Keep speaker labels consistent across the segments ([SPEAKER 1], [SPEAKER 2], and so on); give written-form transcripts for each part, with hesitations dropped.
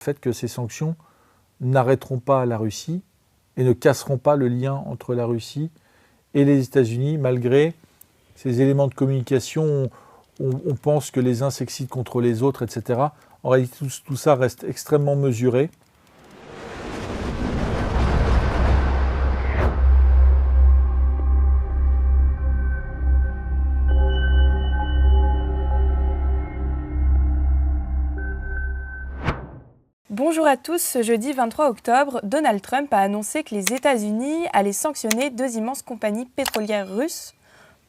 [SPEAKER 1] Le fait que ces sanctions n'arrêteront pas la Russie et ne casseront pas le lien entre la Russie et les États-Unis, malgré ces éléments de communication. On pense que les uns s'excitent contre les autres, etc. En réalité, tout ça reste extrêmement mesuré.
[SPEAKER 2] Bonjour à tous, ce jeudi 23 octobre, Donald Trump a annoncé que les États-Unis allaient sanctionner deux immenses compagnies pétrolières russes.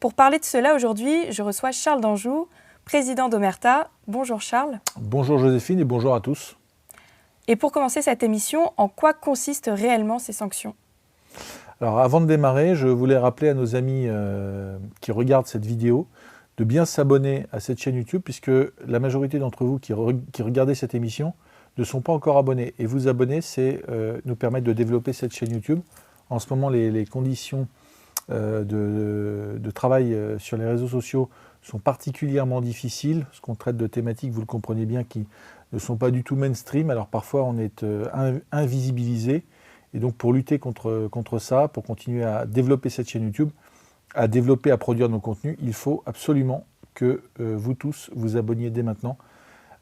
[SPEAKER 2] Pour parler de cela aujourd'hui, je reçois Charles Danjou, président d'Omerta. Bonjour Charles.
[SPEAKER 1] Bonjour Joséphine et bonjour à tous.
[SPEAKER 2] Et pour commencer cette émission, en quoi consistent réellement ces sanctions ?
[SPEAKER 1] Alors avant de démarrer, je voulais rappeler à nos amis qui regardent cette vidéo de bien s'abonner à cette chaîne YouTube, puisque la majorité d'entre vous qui regardez cette émission ne sont pas encore abonnés. Et vous abonner, c'est nous permettre de développer cette chaîne YouTube. En ce moment, les conditions de travail sur les réseaux sociaux sont particulièrement difficiles, parce qu'on traite de thématiques, vous le comprenez bien, qui ne sont pas du tout mainstream. Alors parfois, on est invisibilisé. Et donc pour lutter contre ça, pour continuer à développer cette chaîne YouTube, à produire nos contenus, il faut absolument que vous tous vous abonniez dès maintenant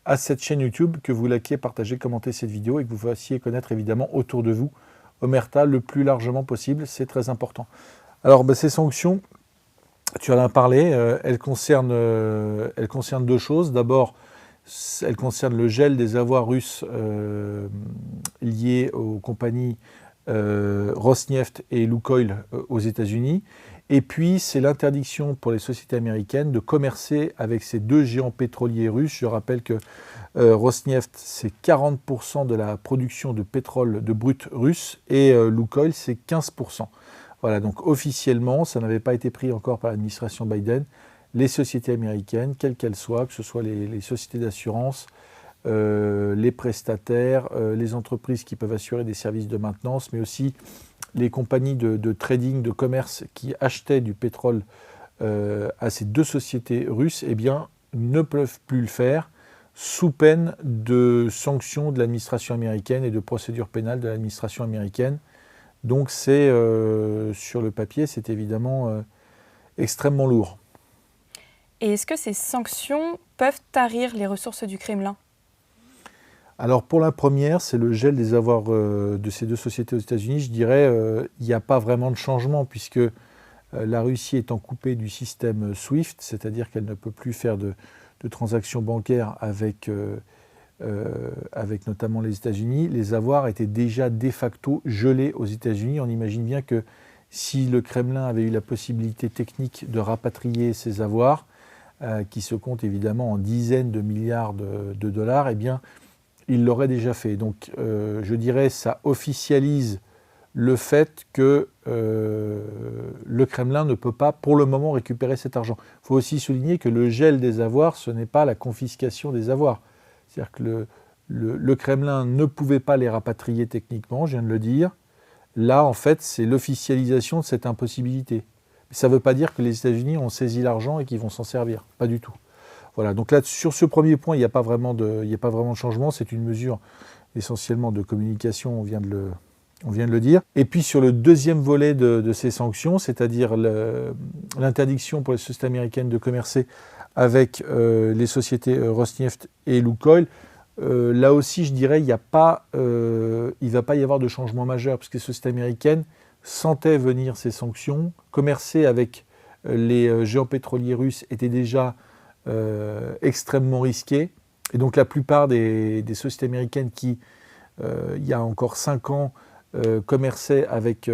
[SPEAKER 1] à cette chaîne YouTube, que vous likiez, partagez, commentez cette vidéo et que vous fassiez connaître évidemment autour de vous Omerta le plus largement possible, c'est très important. Alors ces sanctions, tu en as parlé, elles concernent deux choses. D'abord, elles concernent le gel des avoirs russes liés aux compagnies Rosneft et Lukoil aux États-Unis. Et puis, c'est l'interdiction pour les sociétés américaines de commercer avec ces deux géants pétroliers russes. Je rappelle que Rosneft, c'est 40% de la production de pétrole de brut russe et Lukoil, c'est 15%. Voilà, donc officiellement, ça n'avait pas été pris encore par l'administration Biden. Les sociétés américaines, quelles qu'elles soient, que ce soit les sociétés d'assurance, les prestataires, les entreprises qui peuvent assurer des services de maintenance, mais aussi les compagnies de trading, de commerce qui achetaient du pétrole à ces deux sociétés russes, eh bien, ne peuvent plus le faire sous peine de sanctions de l'administration américaine et de procédures pénales de l'administration américaine. Donc c'est, sur le papier, c'est évidemment extrêmement lourd.
[SPEAKER 2] Et est-ce que ces sanctions peuvent tarir les ressources du Kremlin ?
[SPEAKER 1] Alors pour la première, c'est le gel des avoirs de ces deux sociétés aux États-Unis. Je dirais il n'y a pas vraiment de changement, puisque la Russie étant coupée du système SWIFT, c'est-à-dire qu'elle ne peut plus faire de transactions bancaires avec notamment les États-Unis, les avoirs étaient déjà de facto gelés aux États-Unis. On imagine bien que si le Kremlin avait eu la possibilité technique de rapatrier ces avoirs, qui se comptent évidemment en dizaines de milliards de dollars, eh bien, il l'aurait déjà fait. Donc, je dirais, ça officialise le fait que le Kremlin ne peut pas, pour le moment, récupérer cet argent. Il faut aussi souligner que le gel des avoirs, ce n'est pas la confiscation des avoirs. C'est-à-dire que le Kremlin ne pouvait pas les rapatrier techniquement, je viens de le dire. Là, en fait, c'est l'officialisation de cette impossibilité. Ça ne veut pas dire que les États-Unis ont saisi l'argent et qu'ils vont s'en servir. Pas du tout. Voilà, donc là, sur ce premier point, il n'y a pas vraiment de changement. C'est une mesure essentiellement de communication, on vient de le dire. Et puis sur le deuxième volet de ces sanctions, c'est-à-dire l'interdiction pour les sociétés américaines de commercer avec les sociétés Rosneft et Lukoil, là aussi, je dirais, il ne va pas y avoir de changement majeur, puisque les sociétés américaines sentaient venir ces sanctions. Commercer avec les géants pétroliers russes était déjà extrêmement risqué. Et donc la plupart des sociétés américaines qui, il y a encore 5 ans, commerçaient avec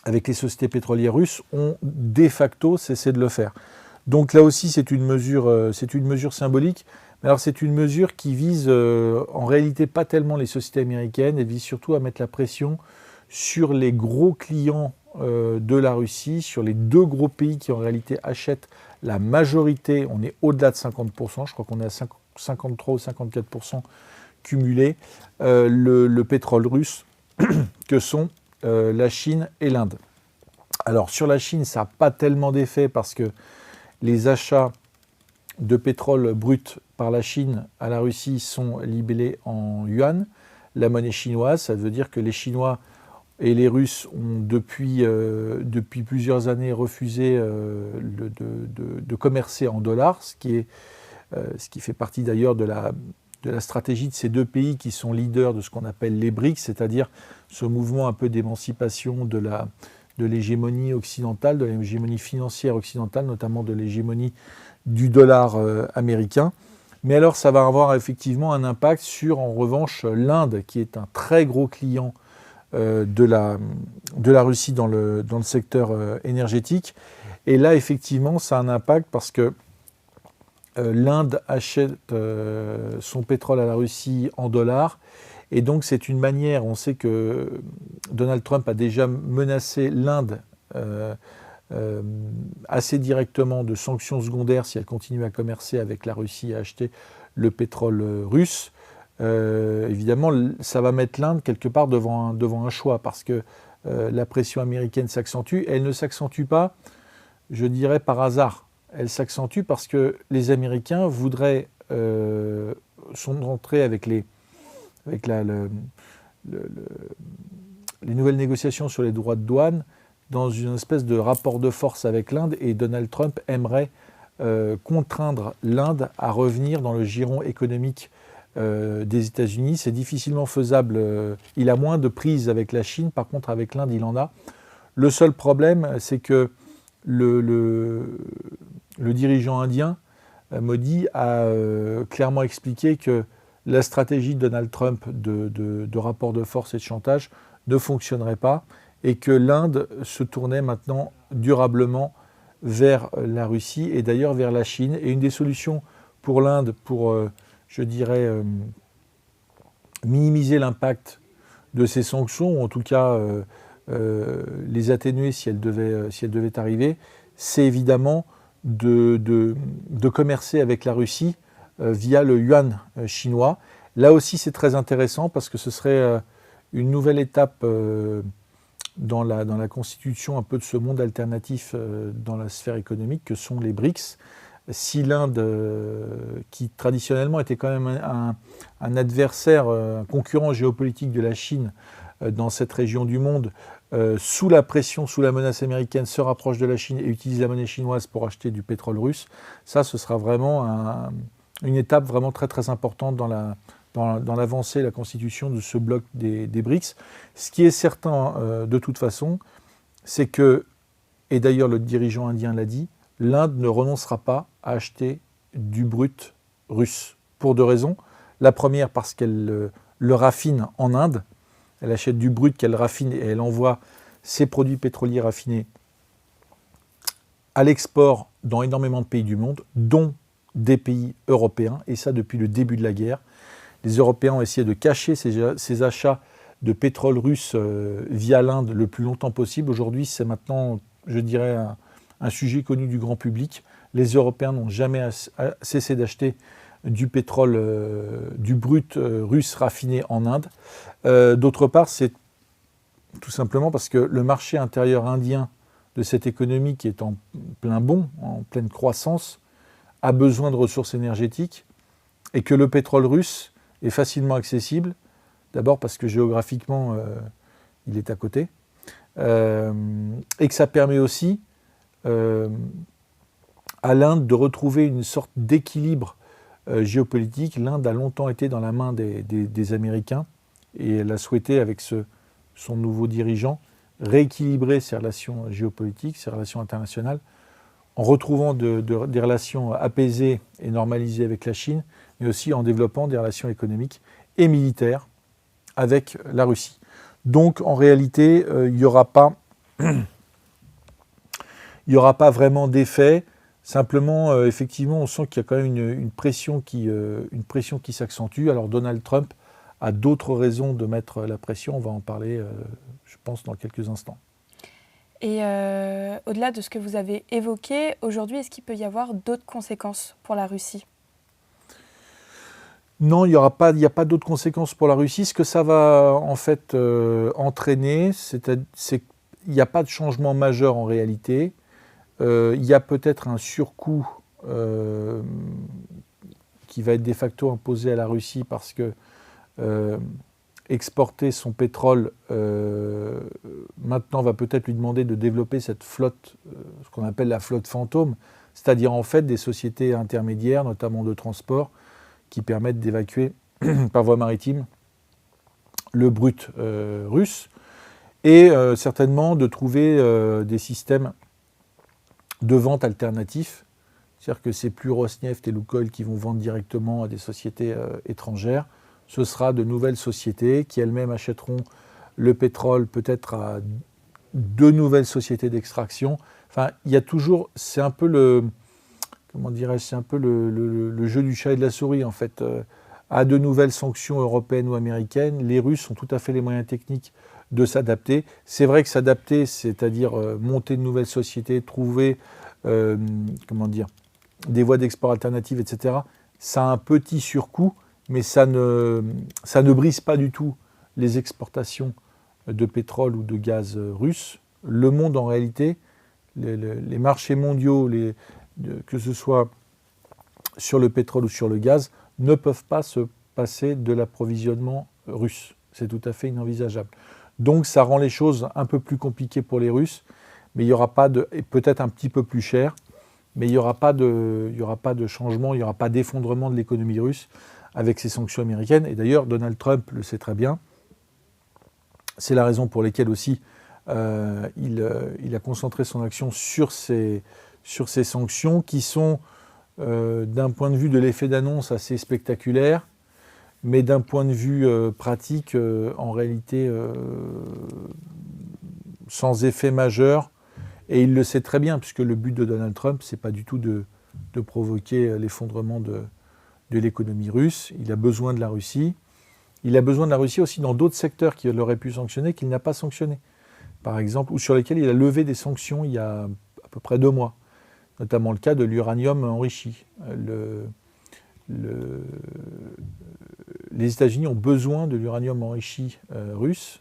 [SPEAKER 1] les sociétés pétrolières russes, ont de facto cessé de le faire. Donc là aussi, c'est une mesure symbolique. Mais alors c'est une mesure qui vise en réalité pas tellement les sociétés américaines, elle vise surtout à mettre la pression sur les gros clients de la Russie, sur les deux gros pays qui en réalité achètent la majorité, on est au-delà de 50%, je crois qu'on est à 53 ou 54% cumulé, le pétrole russe, que sont la Chine et l'Inde. Alors sur la Chine, ça n'a pas tellement d'effet parce que les achats de pétrole brut par la Chine à la Russie sont libellés en yuan, la monnaie chinoise. Ça veut dire que les Chinois et les Russes ont depuis plusieurs années refusé de commercer en dollars, ce qui fait partie d'ailleurs de la stratégie de ces deux pays qui sont leaders de ce qu'on appelle les BRICS, c'est-à-dire ce mouvement un peu d'émancipation de l'hégémonie occidentale, de l'hégémonie financière occidentale, notamment de l'hégémonie du dollar américain. Mais alors ça va avoir effectivement un impact sur, en revanche, l'Inde, qui est un très gros client de la Russie dans le secteur énergétique. Et là, effectivement, ça a un impact parce que l'Inde achète son pétrole à la Russie en dollars. Et donc, c'est une manière, on sait que Donald Trump a déjà menacé l'Inde assez directement de sanctions secondaires si elle continue à commercer avec la Russie et à acheter le pétrole russe. Évidemment, ça va mettre l'Inde quelque part devant un choix parce que la pression américaine s'accentue. Elle ne s'accentue pas, je dirais, par hasard. Elle s'accentue parce que les Américains voudraient sont rentrés avec les nouvelles négociations sur les droits de douane dans une espèce de rapport de force avec l'Inde, et Donald Trump aimerait contraindre l'Inde à revenir dans le giron économique des États-Unis. C'est difficilement faisable. Il a moins de prise avec la Chine, par contre avec l'Inde il en a. Le seul problème, c'est que le dirigeant indien, Modi, a clairement expliqué que la stratégie de Donald Trump de rapport de force et de chantage ne fonctionnerait pas, et que l'Inde se tournait maintenant durablement vers la Russie et d'ailleurs vers la Chine. Et une des solutions pour l'Inde, pour, je dirais, minimiser l'impact de ces sanctions, ou en tout cas les atténuer si elles devaient arriver, c'est évidemment de commercer avec la Russie via le yuan chinois. Là aussi, c'est très intéressant parce que ce serait une nouvelle étape dans la constitution un peu de ce monde alternatif dans la sphère économique que sont les BRICS. Si l'Inde, qui traditionnellement était quand même un adversaire, un concurrent géopolitique de la Chine dans cette région du monde, sous la pression, sous la menace américaine, se rapproche de la Chine et utilise la monnaie chinoise pour acheter du pétrole russe, ça, ce sera vraiment une étape vraiment très très importante dans l'avancée, la constitution de ce bloc des BRICS. Ce qui est certain de toute façon, c'est que, et d'ailleurs le dirigeant indien l'a dit, l'Inde ne renoncera pas à acheter du brut russe, pour deux raisons. La première, parce qu'elle le raffine en Inde. Elle achète du brut qu'elle raffine et elle envoie ses produits pétroliers raffinés à l'export dans énormément de pays du monde, dont des pays européens, et ça depuis le début de la guerre. Les Européens ont essayé de cacher ces achats de pétrole russe via l'Inde le plus longtemps possible. Aujourd'hui, c'est maintenant, je dirais, un sujet connu du grand public. Les Européens n'ont jamais cessé d'acheter du pétrole, du brut russe raffiné en Inde. D'autre part, c'est tout simplement parce que le marché intérieur indien de cette économie qui est en plein bond, en pleine croissance, a besoin de ressources énergétiques, et que le pétrole russe est facilement accessible, d'abord parce que géographiquement, il est à côté, et que ça permet aussi à l'Inde de retrouver une sorte d'équilibre géopolitique. L'Inde a longtemps été dans la main des Américains, et elle a souhaité, avec son nouveau dirigeant, rééquilibrer ses relations géopolitiques, ses relations internationales, en retrouvant des relations apaisées et normalisées avec la Chine, mais aussi en développant des relations économiques et militaires avec la Russie. Donc en réalité, il n'y aura pas vraiment d'effet. Simplement, effectivement, on sent qu'il y a quand même une pression qui s'accentue. Alors Donald Trump a d'autres raisons de mettre la pression. On va en parler, je pense, dans quelques instants.
[SPEAKER 2] Et au-delà de ce que vous avez évoqué, aujourd'hui, est-ce qu'il peut y avoir d'autres conséquences pour la Russie ?
[SPEAKER 1] Non, il n'y a pas d'autres conséquences pour la Russie. Ce que ça va en fait entraîner, c'est qu'il n'y a pas de changement majeur en réalité. Il y a peut-être un surcoût qui va être de facto imposée à la Russie parce que exporter son pétrole maintenant va peut-être lui demander de développer cette flotte, ce qu'on appelle la flotte fantôme, c'est-à-dire en fait des sociétés intermédiaires, notamment de transport, qui permettent d'évacuer par voie maritime le brut russe, et certainement de trouver des systèmes de vente alternatifs. C'est-à-dire que c'est plus Rosneft et Lukoil qui vont vendre directement à des sociétés étrangères. Ce sera de nouvelles sociétés qui elles-mêmes achèteront le pétrole peut-être à de nouvelles sociétés d'extraction. Enfin, il y a toujours, c'est un peu le jeu du chat et de la souris en fait. À de nouvelles sanctions européennes ou américaines, les Russes ont tout à fait les moyens techniques de s'adapter. C'est vrai que s'adapter, c'est-à-dire monter de nouvelles sociétés, trouver des voies d'export alternatives, etc., ça a un petit surcoût, mais ça ne brise pas du tout les exportations de pétrole ou de gaz russe. Le monde, en réalité, les marchés mondiaux, que ce soit sur le pétrole ou sur le gaz, ne peuvent pas se passer de l'approvisionnement russe. C'est tout à fait inenvisageable. Donc ça rend les choses un peu plus compliquées pour les Russes, mais il n'y aura pas et peut-être un petit peu plus cher, mais il n'y aura pas de changement, il n'y aura pas d'effondrement de l'économie russe avec ces sanctions américaines. Et d'ailleurs, Donald Trump le sait très bien. C'est la raison pour laquelle aussi il a concentré son action sur ces sanctions qui sont, d'un point de vue de l'effet d'annonce, assez spectaculaires, mais d'un point de vue pratique, en réalité, sans effet majeur. Et il le sait très bien, puisque le but de Donald Trump, ce n'est pas du tout de provoquer l'effondrement de l'économie russe. Il a besoin de la Russie. Il a besoin de la Russie aussi dans d'autres secteurs qu'il aurait pu sanctionner, qu'il n'a pas sanctionnés. Par exemple, ou sur lesquels il a levé des sanctions il y a à peu près 2 mois. Notamment le cas de l'uranium enrichi. Les États-Unis ont besoin de l'uranium enrichi russe.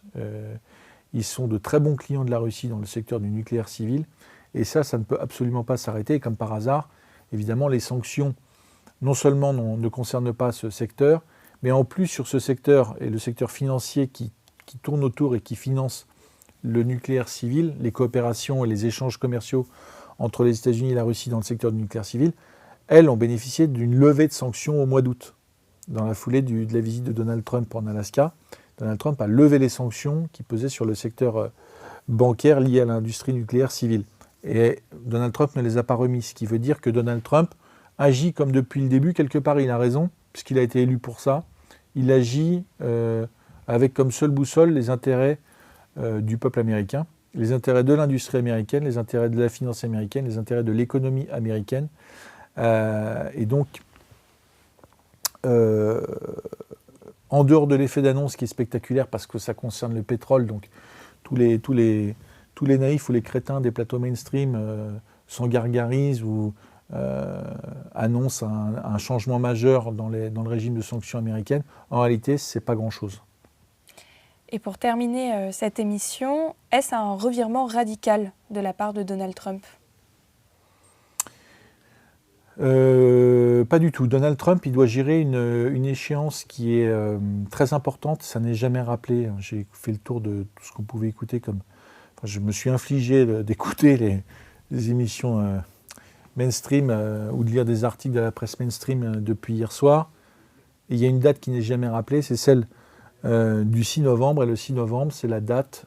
[SPEAKER 1] Ils sont de très bons clients de la Russie dans le secteur du nucléaire civil. Et ça ne peut absolument pas s'arrêter. Et comme par hasard, évidemment, les sanctions, non seulement ne concernent pas ce secteur, mais en plus sur ce secteur et le secteur financier qui tourne autour et qui finance le nucléaire civil, les coopérations et les échanges commerciaux entre les États-Unis et la Russie dans le secteur du nucléaire civil, elles ont bénéficié d'une levée de sanctions au mois d'août. Dans la foulée de la visite de Donald Trump en Alaska, Donald Trump a levé les sanctions qui pesaient sur le secteur bancaire lié à l'industrie nucléaire civile. Et Donald Trump ne les a pas remis, ce qui veut dire que Donald Trump agit comme depuis le début, quelque part il a raison, puisqu'il a été élu pour ça. Il agit avec comme seule boussole les intérêts du peuple américain, les intérêts de l'industrie américaine, les intérêts de la finance américaine, les intérêts de l'économie américaine. Et donc, en dehors de l'effet d'annonce qui est spectaculaire parce que ça concerne le pétrole, donc tous les naïfs ou les crétins des plateaux mainstream s'en gargarisent ou annoncent un changement majeur dans le régime de sanctions américaines, en réalité, ce n'est pas grand-chose.
[SPEAKER 2] Et pour terminer cette émission, est-ce un revirement radical de la part de Donald Trump ?
[SPEAKER 1] Pas du tout. Donald Trump, il doit gérer une échéance qui est très importante. Ça n'est jamais rappelé. J'ai fait le tour de tout ce qu'on pouvait écouter. Je me suis infligé d'écouter les émissions mainstream ou de lire des articles de la presse mainstream depuis hier soir. Et il y a une date qui n'est jamais rappelée, c'est celle du 6 novembre. Et le 6 novembre, c'est la date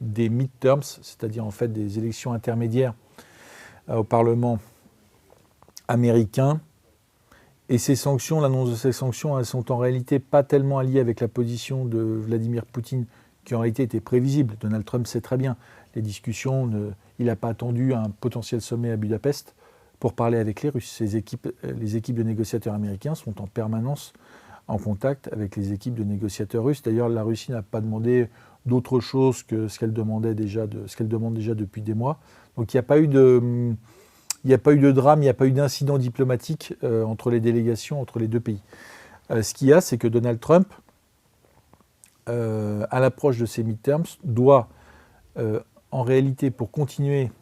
[SPEAKER 1] des midterms, c'est-à-dire en fait des élections intermédiaires au Parlement américain. Et ces sanctions, l'annonce de ces sanctions, elles sont en réalité pas tellement alliées avec la position de Vladimir Poutine, qui en réalité était prévisible. Donald Trump sait très bien les discussions. Il n'a pas attendu un potentiel sommet à Budapest pour parler avec les Russes. Les équipes de négociateurs américains sont en permanence en contact avec les équipes de négociateurs russes. D'ailleurs, la Russie n'a pas demandé d'autre chose que ce qu'elle demande déjà depuis des mois. Donc il n'y a pas eu de drame, il n'y a pas eu d'incident diplomatique entre les délégations, entre les deux pays. Ce qu'il y a, c'est que Donald Trump, à l'approche de ces midterms, doit en réalité, pour continuer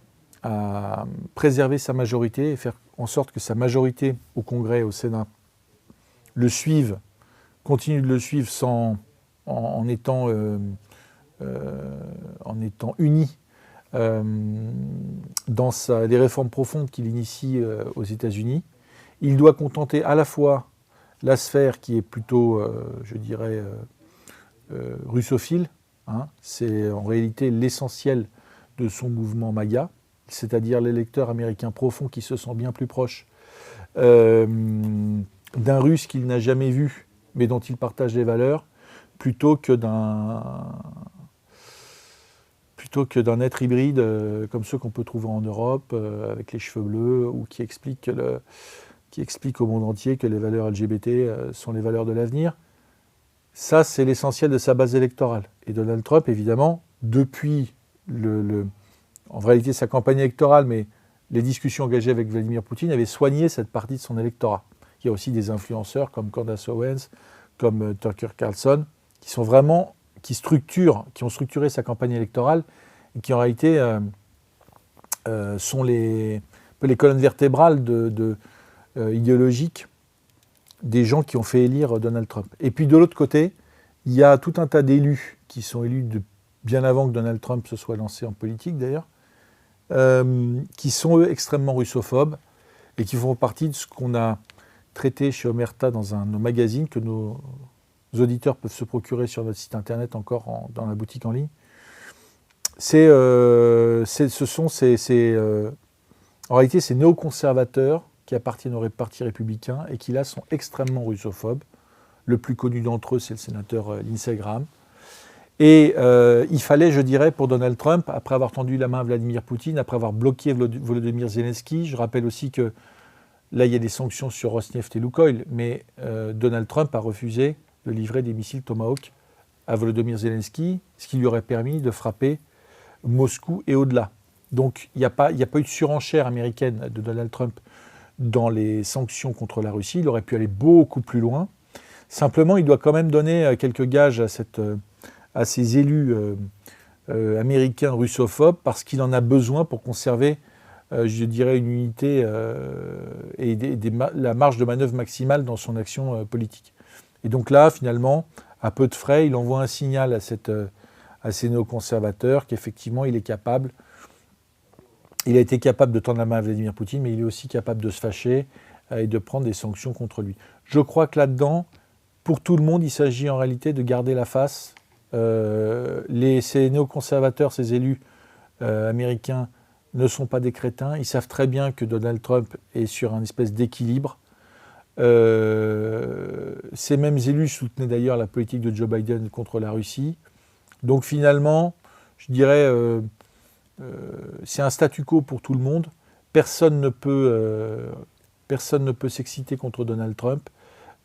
[SPEAKER 1] à préserver sa majorité et faire en sorte que sa majorité au Congrès et au Sénat le suivent, continue de le suivre en étant unis dans les réformes profondes qu'il initie aux États-Unis. Il doit contenter à la fois la sphère qui est plutôt, je dirais, russophile. C'est en réalité l'essentiel de son mouvement MAGA, c'est-à-dire l'électeur américain profond qui se sent bien plus proche d'un Russe qu'il n'a jamais vu, mais dont il partage les valeurs, plutôt que d'un être hybride comme ceux qu'on peut trouver en Europe, avec les cheveux bleus, ou qui explique au monde entier que les valeurs LGBT sont les valeurs de l'avenir. Ça, c'est l'essentiel de sa base électorale. Et Donald Trump, évidemment, depuis en réalité sa campagne électorale, mais les discussions engagées avec Vladimir Poutine avaient soigné cette partie de son électorat. Il y a aussi des influenceurs comme Candace Owens, comme Tucker Carlson, qui ont structuré sa campagne électorale et qui en réalité sont les colonnes vertébrales idéologiques des gens qui ont fait élire Donald Trump. Et puis de l'autre côté, il y a tout un tas d'élus qui sont élus bien avant que Donald Trump se soit lancé en politique d'ailleurs, qui sont eux extrêmement russophobes et qui font partie de ce qu'on a traité chez Omerta dans nos magazines que nos auditeurs peuvent se procurer sur notre site internet encore dans la boutique en ligne. En réalité, ces néoconservateurs qui appartiennent au parti républicain et qui là sont extrêmement russophobes. Le plus connu d'entre eux, c'est le sénateur Lindsey Graham. Et il fallait, je dirais, pour Donald Trump, après avoir tendu la main à Vladimir Poutine, après avoir bloqué Volodymyr Zelensky, je rappelle aussi que là, il y a des sanctions sur Rosneft et Lukoil, mais Donald Trump a refusé de livrer des missiles Tomahawk à Volodymyr Zelensky, ce qui lui aurait permis de frapper Moscou et au-delà. Donc il n'y a pas eu de surenchère américaine de Donald Trump dans les sanctions contre la Russie. Il aurait pu aller beaucoup plus loin. Simplement, il doit quand même donner quelques gages à ces élus américains russophobes parce qu'il en a besoin pour conserver, je dirais, une unité et la marge de manœuvre maximale dans son action politique. Et donc là, finalement, à peu de frais, il envoie un signal à ces néoconservateurs qu'effectivement, il a été capable de tendre la main à Vladimir Poutine, mais il est aussi capable de se fâcher et de prendre des sanctions contre lui. Je crois que là-dedans, pour tout le monde, il s'agit en réalité de garder la face. Ces néoconservateurs, ces élus américains ne sont pas des crétins. Ils savent très bien que Donald Trump est sur un espèce d'équilibre. Ces mêmes élus soutenaient d'ailleurs la politique de Joe Biden contre la Russie. Donc finalement, je dirais, c'est un statu quo pour tout le monde. Personne ne peut s'exciter contre Donald Trump.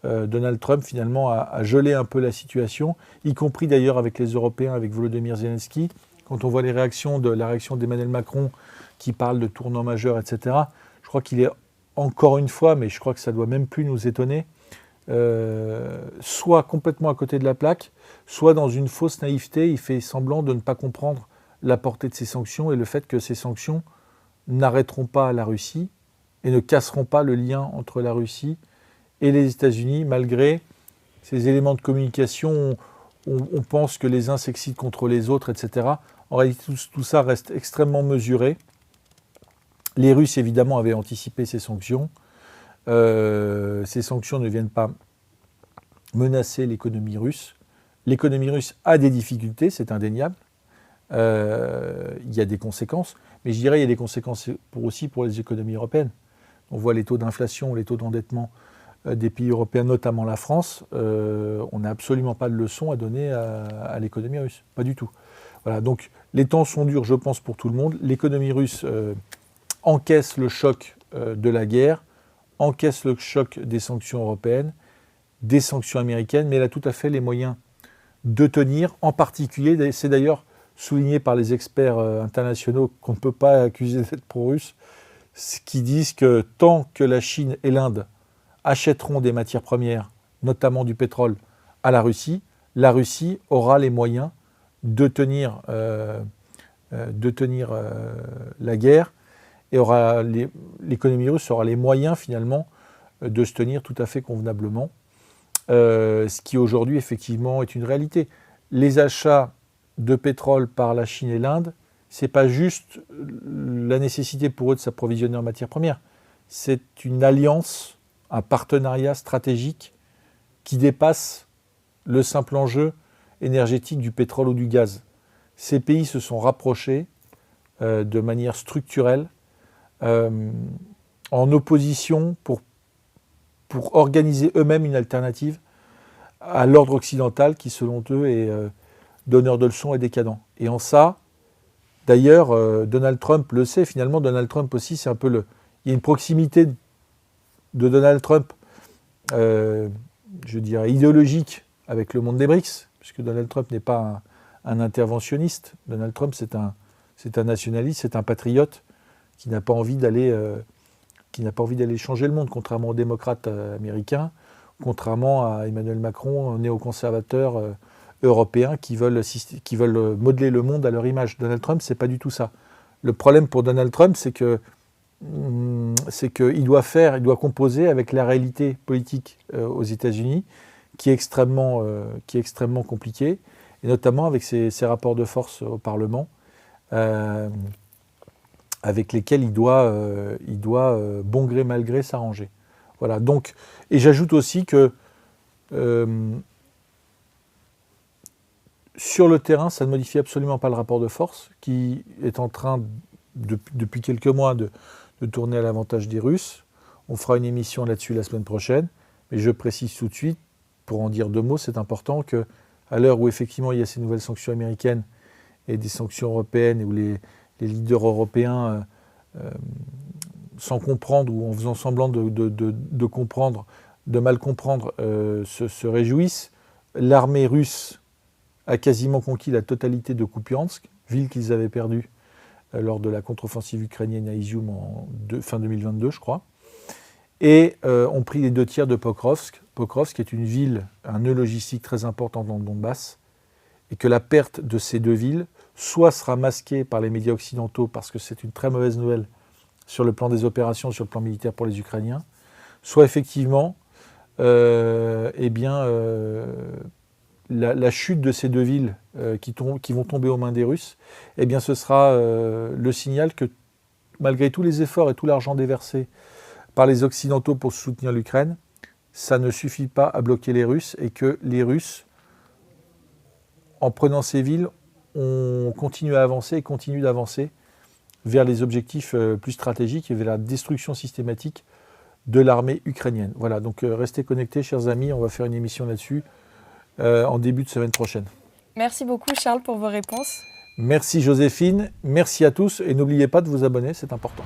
[SPEAKER 1] Donald Trump, finalement, a gelé un peu la situation, y compris d'ailleurs avec les Européens, avec Volodymyr Zelensky. Quand on voit la réaction d'Emmanuel Macron, qui parle de tournant majeur, etc., je crois qu'il est encore une fois, mais je crois que ça ne doit même plus nous étonner, soit complètement à côté de la plaque, soit dans une fausse naïveté, il fait semblant de ne pas comprendre la portée de ces sanctions et le fait que ces sanctions n'arrêteront pas la Russie et ne casseront pas le lien entre la Russie et les États-Unis, malgré ces éléments de communication. On pense que les uns s'excitent contre les autres, etc. En réalité, tout ça reste extrêmement mesuré. Les Russes, évidemment, avaient anticipé ces sanctions. Ces sanctions ne viennent pas menacer l'économie russe. L'économie russe a des difficultés, c'est indéniable. Il y a des conséquences, mais je dirais qu'il y a des conséquences aussi pour les économies européennes. On voit les taux d'inflation, les taux d'endettement des pays européens, notamment la France. On n'a absolument pas de leçon à donner à l'économie russe, pas du tout. Voilà, donc les temps sont durs, je pense, pour tout le monde. L'économie russe encaisse le choc de la guerre, encaisse le choc des sanctions européennes, des sanctions américaines, mais elle a tout à fait les moyens de tenir. En particulier, c'est d'ailleurs souligné par les experts internationaux qu'on ne peut pas accuser d'être pro-russe, qui disent que tant que la Chine et l'Inde achèteront des matières premières, notamment du pétrole, à la Russie aura les moyens de tenir la guerre et l'économie russe aura les moyens finalement de se tenir tout à fait convenablement, ce qui aujourd'hui effectivement est une réalité. Les achats de pétrole par la Chine et l'Inde, ce n'est pas juste la nécessité pour eux de s'approvisionner en matières premières, c'est une alliance, un partenariat stratégique qui dépasse le simple enjeu énergétique du pétrole ou du gaz. Ces pays se sont rapprochés de manière structurelle, en opposition pour organiser eux-mêmes une alternative à l'ordre occidental qui, selon eux, est donneur de leçons et décadent. Et en ça, d'ailleurs, Donald Trump le sait. Finalement, Donald Trump aussi, c'est un peu il y a une proximité de Donald Trump, je dirais, idéologique avec le monde des BRICS, puisque Donald Trump n'est pas un interventionniste. Donald Trump, c'est un nationaliste, c'est un patriote qui n'a pas envie d'aller changer le monde, contrairement aux démocrates américains, contrairement à Emmanuel Macron, néoconservateur européens qui veulent modeler le monde à leur image. Donald Trump, c'est pas du tout ça. Le problème pour Donald Trump, c'est qu'il doit composer avec la réalité politique aux États-Unis, qui est extrêmement compliquée, et notamment avec ses rapports de force au Parlement, avec lesquels il doit bon gré mal gré s'arranger. Voilà. Donc, et j'ajoute aussi que sur le terrain, ça ne modifie absolument pas le rapport de force qui est en train, depuis quelques mois, de tourner à l'avantage des Russes. On fera une émission là-dessus la semaine prochaine, mais je précise tout de suite, pour en dire deux mots, c'est important qu'à l'heure où effectivement il y a ces nouvelles sanctions américaines et des sanctions européennes, et où les leaders européens, sans comprendre ou en faisant semblant de comprendre, de mal comprendre, se réjouissent, l'armée russe a quasiment conquis la totalité de Kupiansk, ville qu'ils avaient perdue lors de la contre-offensive ukrainienne à Izium fin 2022, je crois, et ont pris les 2 tiers de Pokrovsk. Pokrovsk est une ville, un nœud logistique très important dans le Donbass, et que la perte de ces 2 villes soit sera masquée par les médias occidentaux parce que c'est une très mauvaise nouvelle sur le plan des opérations, sur le plan militaire pour les Ukrainiens, soit effectivement la chute de ces 2 villes qui vont tomber aux mains des Russes, eh bien ce sera le signal que malgré tous les efforts et tout l'argent déversé par les Occidentaux pour soutenir l'Ukraine, ça ne suffit pas à bloquer les Russes et que les Russes, en prenant ces villes, ont continué à avancer et continuent d'avancer vers les objectifs plus stratégiques et vers la destruction systématique de l'armée ukrainienne. Voilà, donc restez connectés, chers amis, on va faire une émission là-dessus en début de semaine prochaine.
[SPEAKER 2] Merci beaucoup Charles pour vos réponses.
[SPEAKER 1] Merci Joséphine, merci à tous et n'oubliez pas de vous abonner, c'est important.